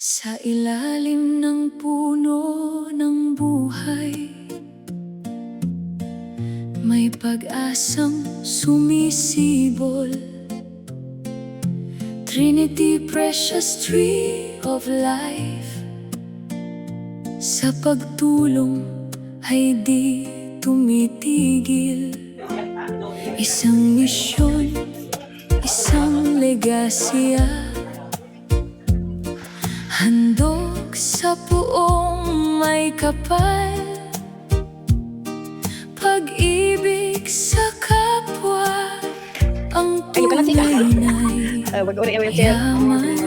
Sa ilalim ng puno ng buhay, may pag-asang sumisibol. Trinity, precious tree of life, sa pagtulong ay di tumitigil. Isang misyon, isang legasya, handog sa puong may kapal. Pag-ibig sa kapwa, ang tunay na'y yaman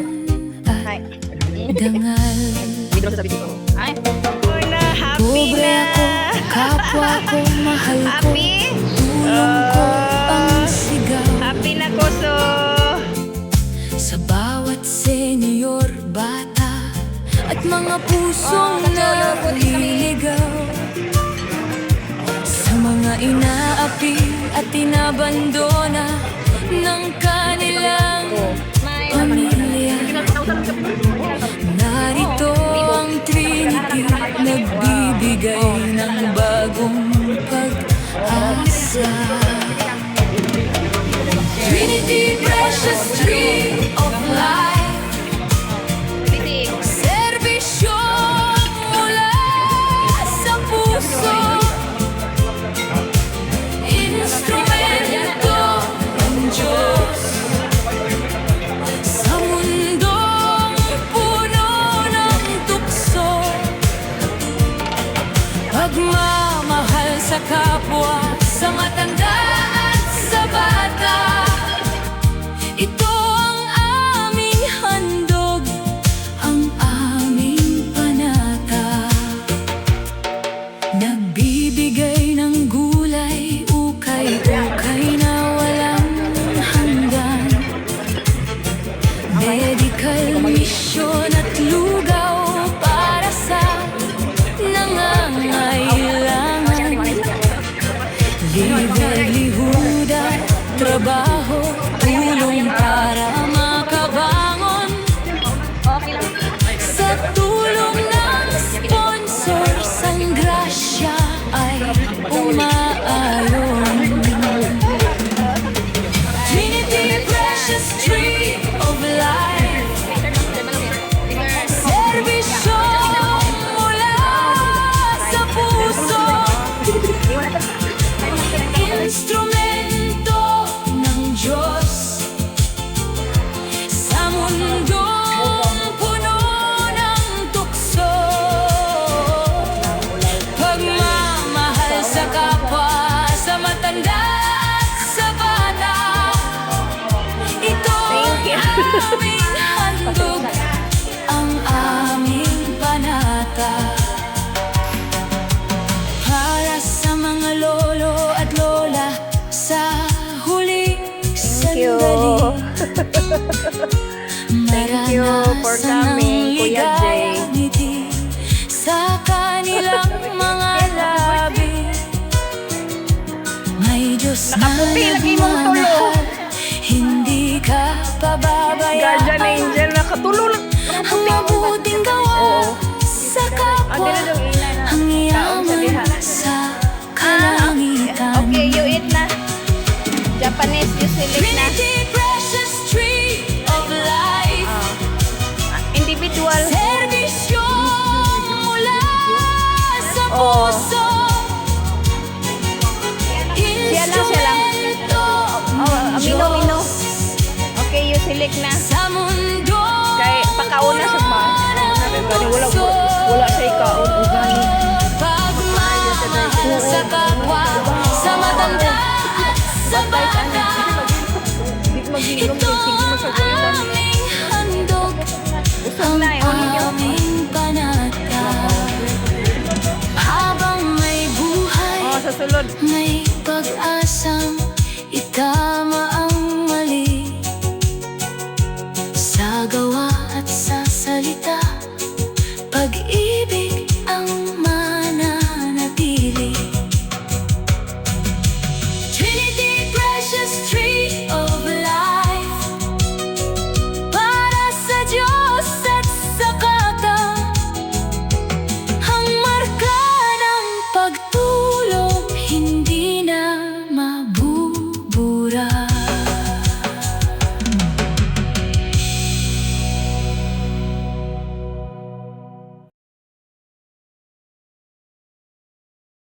at dangal. Pobre ako, kapwa ko, mahal ko, tulong ko ang sigaw. Happy na koso. Sa bawat senyor, bata at mga pusong naliligaw, sa mga inaapi at inabandona ng kanilang pamilya. Narito ang Trinity, nagbibigay ng bagong pag-asa. Trinity, precious tree of life, serbisyo mula sa puso, instrumento ng Diyos sa mundong puno ng tukso. Pagmamahal sa kapwa, sa matanda at sa bata, ito ang aming handog, ang aming panata. Nagbibigay ng gulay, ukay-ukay na walang hanggan, medical mission at lugaw para sa nangangailangan. Livelihood at trabaho, tulong para makabangon. Sa tulong ng sponsors, ang grasya ay umaayon. Trinity, precious tree of life, serbisyo mula sa puso, instrumento ng Diyos sa mundong puno ng tukso. Pagmamahal sa kapwa, sa matanda at sa bata, ito ang aming handog, ang aming panata. Para sa mga lolo at lola sa huling sandali, Thank you for coming, Kuya Jay. ngiti sa kanilang mga labi. May Diyos na Nakaputi, lagi mong tulog. nagmamahal, hindi ka pababayaan. Guardian angel, nakatulong. Ang mabuting gawa sa kapwa, ang yaman sa kalangitan. Okay, you eat na. Japanese, you select na. Trinity, precious tree of life, Individual. serbisyo mula sa puso, Siya lang. instrumento Oh, ng amino. Diyos Okay, you select na. sa mundo. Kay pakauna sa ba? Wala sa ikaon. Ugani. Pagmamahal sa kapwa, sa matanda at sa bata, ito ang aming